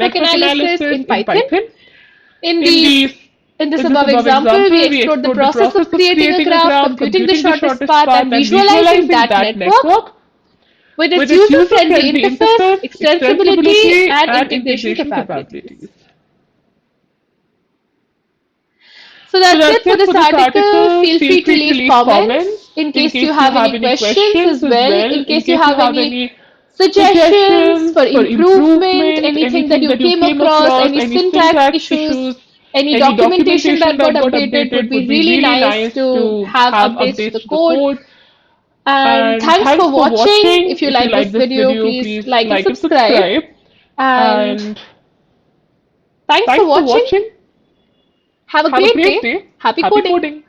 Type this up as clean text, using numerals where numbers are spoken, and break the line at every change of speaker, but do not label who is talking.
network
network
analysis
analysis
in
in
Python.
Python.
In
In
the
these
in this
in this
above
above
example, we
example, we
explored the
explored the
process
process
of
of
creating a
creating a
graph,
graph,
computing the
computing the
shortest
shortest
path,
path,
and
and
visualizing
visualizing
that
that
network
network
with its
with its
user-friendly
user-friendly
interface,
interface,
extensibility,
extensibility,
and
and
integration
integration
capabilities.
capabilities.
So
So
that's it
that's
for
it
this
for this
article.
article.
Feel
Feel
free to
free to
leave
leave
comments
comments
in
in
case you
case you
have
have
any
any
questions
questions
as
as
well,
well,
in
in
case you
case you
have
have
any
any
suggestions for
suggestions for
improvement,
improvement,
anything that
anything
you
that you
came
came
across,
across,
any
any
syntax
syntax
issues
issues
Any
Any
documentation
documentation
that got
that got
updated would
updated
be
would be
really
really
nice
nice
to
to
have
have
updates to the
updates to the
code.
code.
And
And
thanks
thanks
for
for
watching.
watching.
If you
If you
like this
like this
video,
video,
please
please
like and
like and
subscribe.
subscribe.
And
And
thanks for
thanks for
watching.
watching.
Have a
Have a
great
great
day.
day.
Happy
Happy
coding.
coding.